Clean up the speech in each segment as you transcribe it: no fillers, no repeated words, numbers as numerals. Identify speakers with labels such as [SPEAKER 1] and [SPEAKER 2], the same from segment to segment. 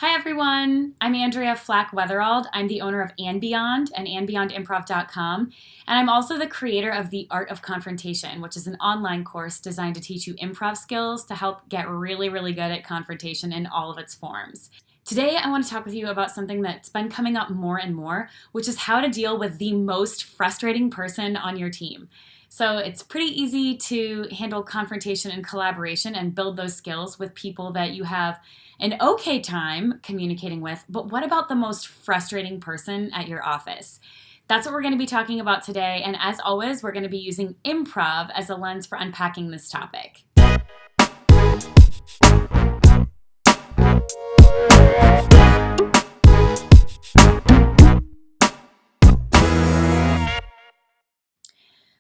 [SPEAKER 1] Hi everyone, I'm Andrea Flack-Wetherald. I'm the owner of And Beyond and andbeyondimprov.com, and I'm also the creator of The Art of Confrontation, which is an online course designed to teach you improv skills to help get really, really good at confrontation in all of its forms. Today, I want to talk with you about something that's been coming up more and more, which is how to deal with the most frustrating person on your team. So it's pretty easy to handle confrontation and collaboration and build those skills with people that you have an okay time communicating with, but what about the most frustrating person at your office? That's what we're going to be talking about today, and as always, we're going to be using improv as a lens for unpacking this topic.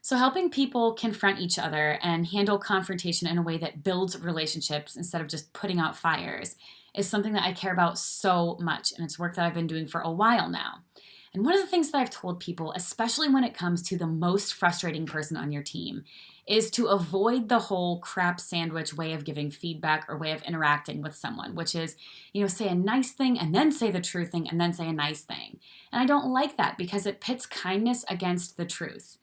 [SPEAKER 1] So, helping people confront each other and handle confrontation in a way that builds relationships instead of just putting out fires is something that I care about so much, and it's work that I've been doing for a while now. And one of the things that I've told people, especially when it comes to the most frustrating person on your team, is to avoid the whole crap sandwich way of giving feedback or way of interacting with someone, which is, say a nice thing and then say the true thing and then say a nice thing. And I don't like that because it pits kindness against the truth.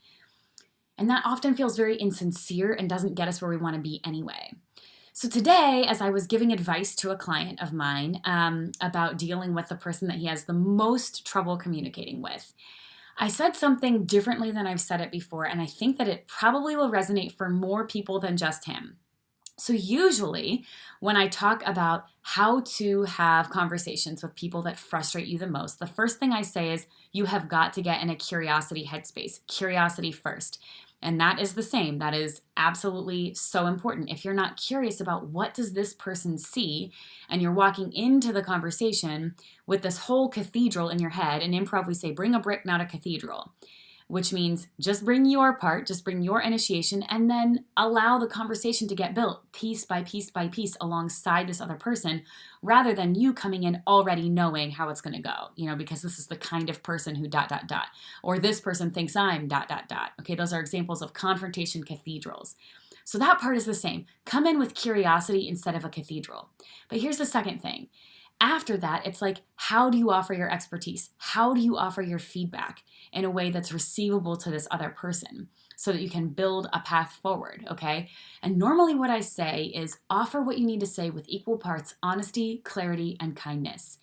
[SPEAKER 1] And that often feels very insincere and doesn't get us where we want to be anyway. So today, as I was giving advice to a client of mine about dealing with the person that he has the most trouble communicating with, I said something differently than I've said it before, and I think that it probably will resonate for more people than just him. So usually, when I talk about how to have conversations with people that frustrate you the most, the first thing I say is you have got to get in a curiosity headspace. Curiosity first. And that is the same. That is absolutely so important. If you're not curious about what does this person see, and you're walking into the conversation with this whole cathedral in your head, in improv we say bring a brick, not a cathedral, which means just bring your part, just bring your initiation, and then allow the conversation to get built piece by piece by piece alongside this other person, rather than you coming in already knowing how it's going to go, because this is the kind of person who ... or this person thinks I'm ... Okay, those are examples of confrontation cathedrals. So that part is the same. Come in with curiosity instead of a cathedral. But here's the second thing. After that, it's like, how do you offer your expertise? How do you offer your feedback in a way that's receivable to this other person so that you can build a path forward, okay? And normally what I say is offer what you need to say with equal parts honesty, clarity, and kindness.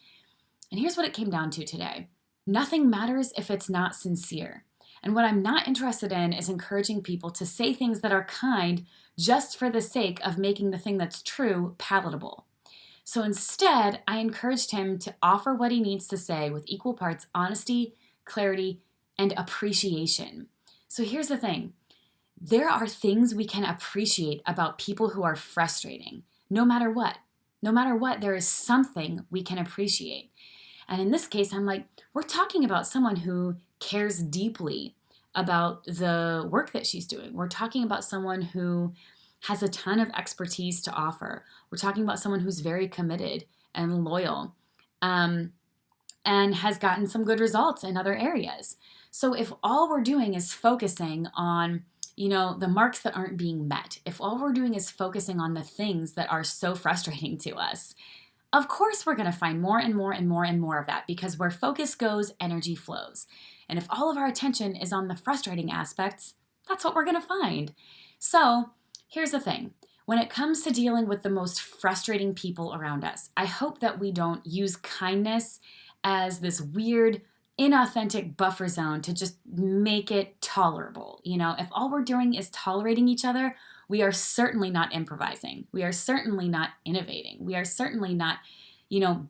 [SPEAKER 1] And here's what it came down to today. Nothing matters if it's not sincere. And what I'm not interested in is encouraging people to say things that are kind just for the sake of making the thing that's true palatable. So instead, I encouraged him to offer what he needs to say with equal parts honesty, clarity, and appreciation. So here's the thing. There are things we can appreciate about people who are frustrating, no matter what. No matter what, there is something we can appreciate. And in this case, I'm like, we're talking about someone who cares deeply about the work that she's doing. We're talking about someone who has a ton of expertise to offer. We're talking about someone who's very committed and loyal and has gotten some good results in other areas. So if all we're doing is focusing on, the marks that aren't being met, if all we're doing is focusing on the things that are so frustrating to us, of course we're going to find more and more and more and more of that, because where focus goes, energy flows. And if all of our attention is on the frustrating aspects, that's what we're going to find. So here's the thing. When it comes to dealing with the most frustrating people around us, I hope that we don't use kindness as this weird, inauthentic buffer zone to just make it tolerable. If all we're doing is tolerating each other, we are certainly not improvising. We are certainly not innovating. We are certainly not,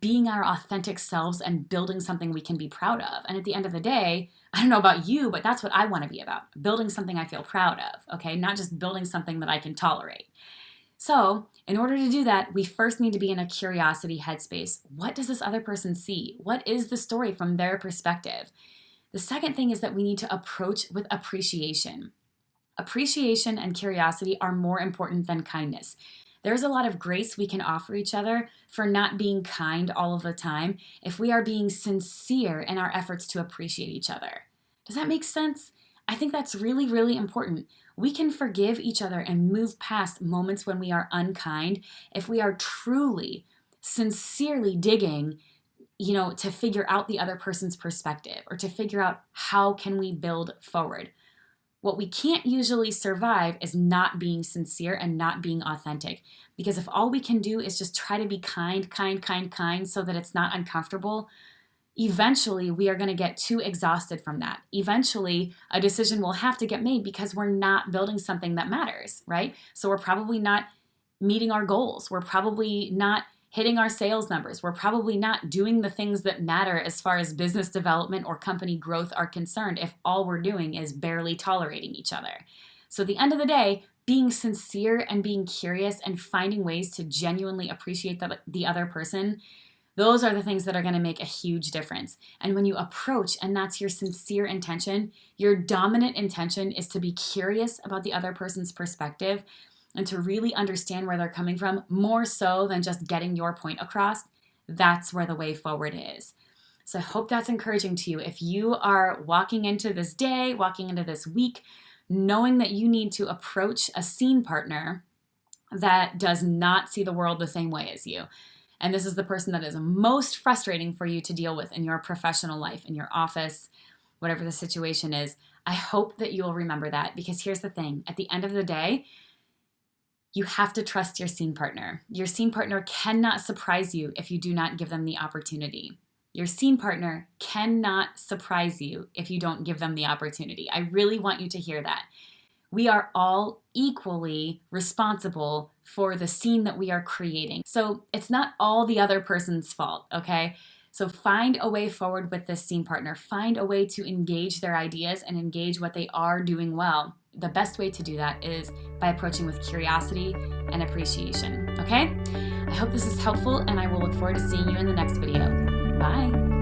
[SPEAKER 1] being our authentic selves and building something we can be proud of. And at the end of the day, I don't know about you, but that's what I want to be about. Building something I feel proud of, okay? Not just building something that I can tolerate. So in order to do that, we first need to be in a curiosity headspace. What does this other person see? What is the story from their perspective? The second thing is that we need to approach with appreciation. Appreciation and curiosity are more important than kindness. There's a lot of grace we can offer each other for not being kind all of the time if we are being sincere in our efforts to appreciate each other. Does that make sense? I think that's really, really important. We can forgive each other and move past moments when we are unkind if we are truly sincerely digging, to figure out the other person's perspective or to figure out how can we build forward. What we can't usually survive is not being sincere and not being authentic. Because if all we can do is just try to be kind so that it's not uncomfortable, eventually we are going to get too exhausted from that. Eventually, a decision will have to get made because we're not building something that matters, right? So we're probably not meeting our goals. We're probably not hitting our sales numbers. We're probably not doing the things that matter as far as business development or company growth are concerned if all we're doing is barely tolerating each other. So at the end of the day, being sincere and being curious and finding ways to genuinely appreciate the other person, those are the things that are going to make a huge difference. And when you approach, and that's your sincere intention, your dominant intention is to be curious about the other person's perspective and to really understand where they're coming from, more so than just getting your point across. That's where the way forward is. So I hope that's encouraging to you. If you are walking into this day, walking into this week, knowing that you need to approach a scene partner that does not see the world the same way as you, and this is the person that is most frustrating for you to deal with in your professional life, in your office, whatever the situation is, I hope that you will remember that, because here's the thing. At the end of the day, you have to trust your scene partner. Your scene partner cannot surprise you if you do not give them the opportunity. Your scene partner cannot surprise you if you don't give them the opportunity. I really want you to hear that. We are all equally responsible for the scene that we are creating. So it's not all the other person's fault, okay? So find a way forward with this scene partner. Find a way to engage their ideas and engage what they are doing well. The best way to do that is by approaching with curiosity and appreciation, okay? I hope this is helpful, and I will look forward to seeing you in the next video. Bye.